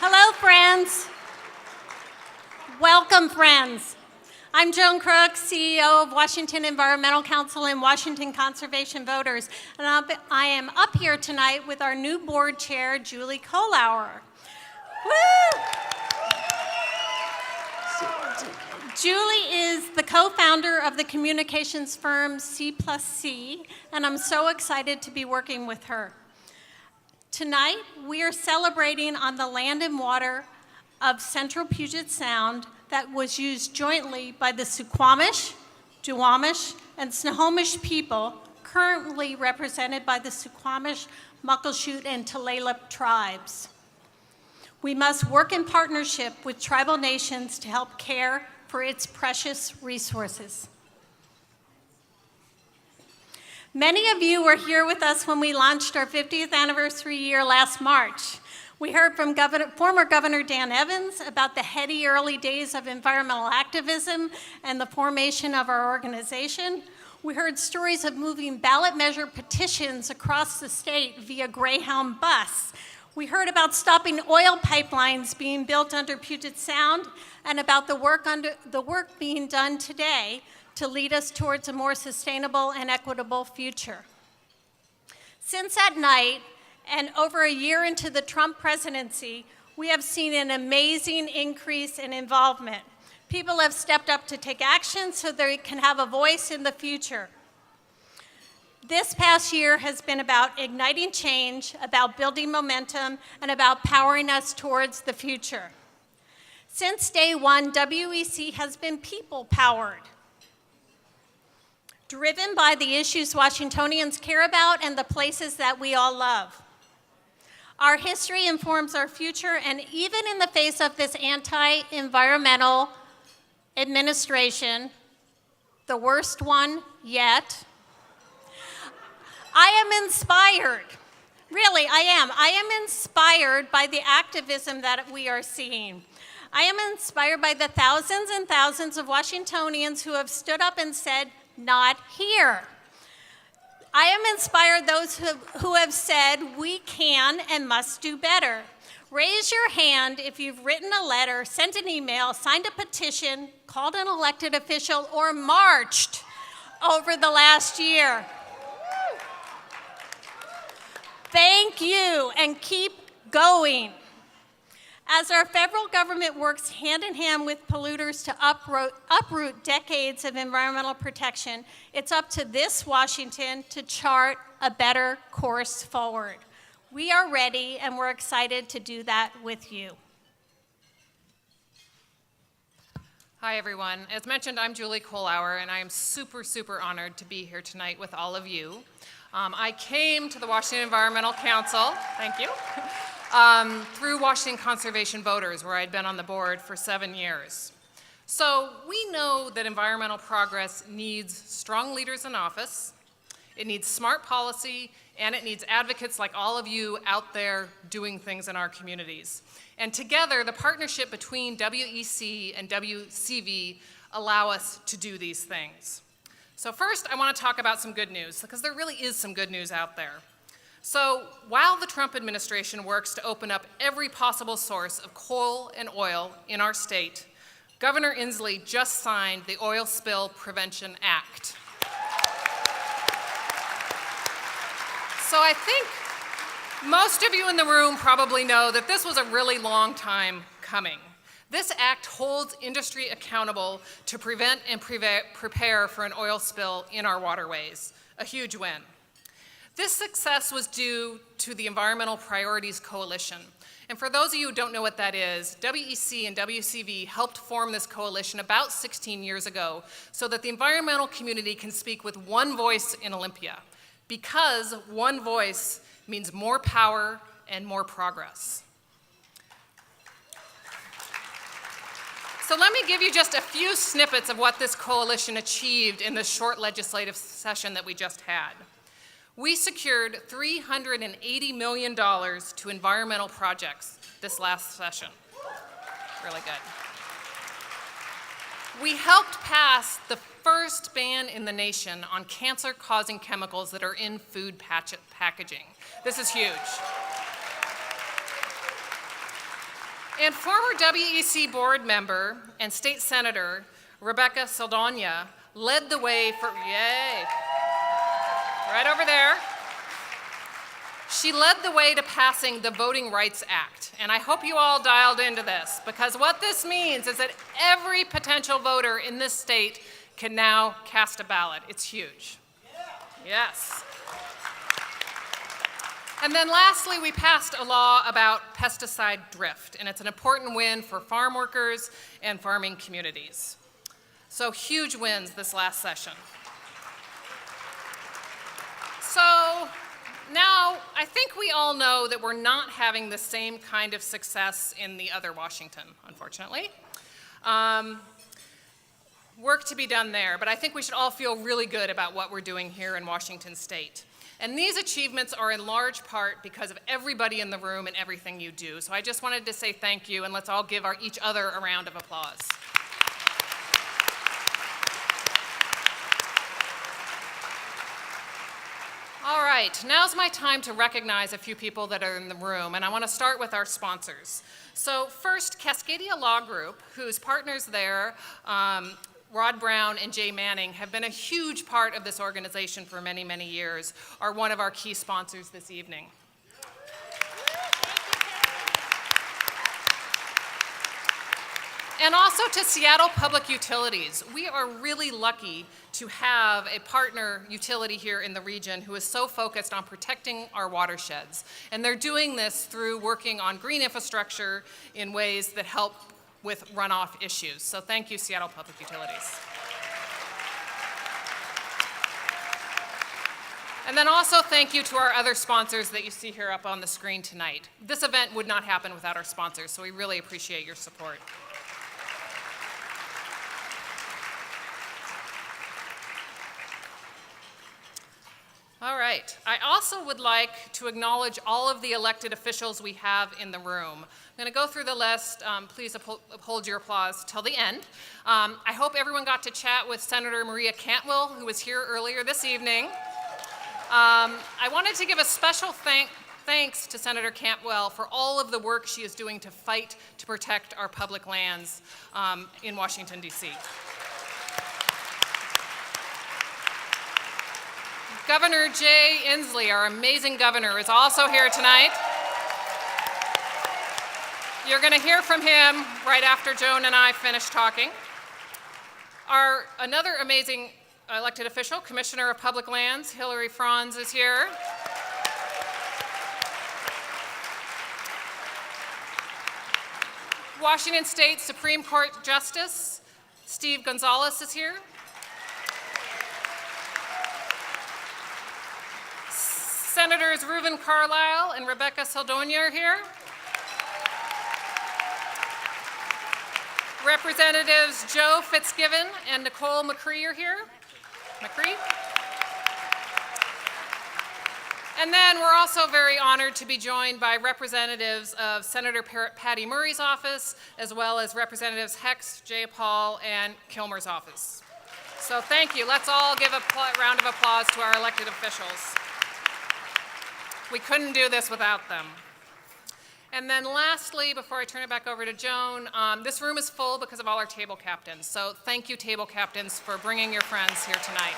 Hello, friends. Welcome, friends. I'm Joan Crooks, CEO of Washington Environmental Council and Washington Conservation Voters, and I am up here tonight with our new board chair, Julie Colehour. Woo! Julie is the co-founder of the communications firm C+C, and I'm so excited to be working with her. Tonight, we are celebrating on the land and water of Central Puget Sound that was used jointly by the Suquamish, Duwamish, and Snohomish people, currently represented by the Suquamish, Muckleshoot, and Tulalip tribes. We must work in partnership with tribal nations to help care for its precious resources. Many of you were here with us when we launched our 50th anniversary year last March. We heard from former Governor Dan Evans about the heady early days of environmental activism and the formation of our organization. We heard stories of moving ballot measure petitions across the state via Greyhound bus. We heard about stopping oil pipelines being built under Puget Sound and about the work being done today to lead us towards a more sustainable and equitable future. Since that night, and over a year into the Trump presidency, we have seen an amazing increase in involvement. People have stepped up to take action so they can have a voice in the future. This past year has been about igniting change, about building momentum, and about powering us towards the future. Since day one, WEC has been people-powered, driven by the issues Washingtonians care about and the places that we all love. Our history informs our future, and even in the face of this anti-environmental administration, the worst one yet, I am inspired. Really, I am. I am inspired by the activism that we are seeing. I am inspired by the thousands and thousands of Washingtonians who have stood up and said, "Not here." I am inspired those who have said we can and must do better. Raise your hand if you've written a letter, sent an email, signed a petition, called an elected official, or marched over the last year. Thank you, and keep going. As our federal government works hand in hand with polluters to uproot decades of environmental protection, it's up to this Washington to chart a better course forward. We are ready, and we're excited to do that with you. Hi, everyone. As mentioned, I'm Julie Colehour, and I am super, super honored to be here tonight with all of you. I came to the Washington Environmental Council, thank you, through Washington Conservation Voters, where I'd been on the board for 7 years. So we know that environmental progress needs strong leaders in office, it needs smart policy, and it needs advocates like all of you out there doing things in our communities. And together, the partnership between WEC and WCV allow us to do these things. So first, I want to talk about some good news, because there really is some good news out there. So while the Trump administration works to open up every possible source of coal and oil in our state, Governor Inslee just signed the Oil Spill Prevention Act. So I think most of you in the room probably know that this was a really long time coming. This act holds industry accountable to prevent and prepare for an oil spill in our waterways, a huge win. This success was due to the Environmental Priorities Coalition. And for those of you who don't know what that is, WEC and WCV helped form this coalition about 16 years ago so that the environmental community can speak with one voice in Olympia, because one voice means more power and more progress. So let me give you just a few snippets of what this coalition achieved in the short legislative session that we just had. We secured $380 million to environmental projects this last session. Really good. We helped pass the first ban in the nation on cancer-causing chemicals that are in food packaging. This is huge. And former WEC board member and state senator Rebecca Saldana led the way for, yay, right over there. She led the way to passing the Voting Rights Act, and I hope you all dialed into this, because what this means is that every potential voter in this state can now cast a ballot. It's huge. Yes. And then lastly, we passed a law about pesticide drift, and it's an important win for farm workers and farming communities. So huge wins this last session. So now, I think we all know that we're not having the same kind of success in the other Washington, unfortunately. Work to be done there, but I think we should all feel really good about what we're doing here in Washington State. And these achievements are in large part because of everybody in the room and everything you do. So I just wanted to say thank you, and let's all give each other a round of applause. All right, now's my time to recognize a few people that are in the room, and I want to start with our sponsors. So first, Cascadia Law Group, whose partners there, Rod Brown and Jay Manning, have been a huge part of this organization for many, many years, are one of our key sponsors this evening. And also to Seattle Public Utilities. We are really lucky to have a partner utility here in the region who is so focused on protecting our watersheds. And they're doing this through working on green infrastructure in ways that help with runoff issues. So thank you, Seattle Public Utilities. And then also thank you to our other sponsors that you see here up on the screen tonight. This event would not happen without our sponsors, so we really appreciate your support. All right. I also would like to acknowledge all of the elected officials we have in the room. I'm going to go through the list. Please uphold your applause till the end. I hope everyone got to chat with Senator Maria Cantwell, who was here earlier this evening. I wanted to give a special thanks to Senator Cantwell for all of the work she is doing to fight to protect our public lands in Washington, D.C. Governor Jay Inslee, our amazing governor, is also here tonight. You're going to hear from him right after Joan and I finish talking. Another amazing elected official, Commissioner of Public Lands, Hillary Franz, is here. Washington State Supreme Court Justice Steve Gonzalez is here. Senators Reuven Carlisle and Rebecca Saldana are here. Representatives Joe Fitzgibbon and Nicole McCree are here. And then we're also very honored to be joined by representatives of Senator Patty Murray's office, as well as Representatives Hex, Jay Paul, and Kilmer's office. So thank you. Let's all give a round of applause to our elected officials. We couldn't do this without them. And then lastly, before I turn it back over to Joan, this room is full because of all our table captains. So thank you, table captains, for bringing your friends here tonight.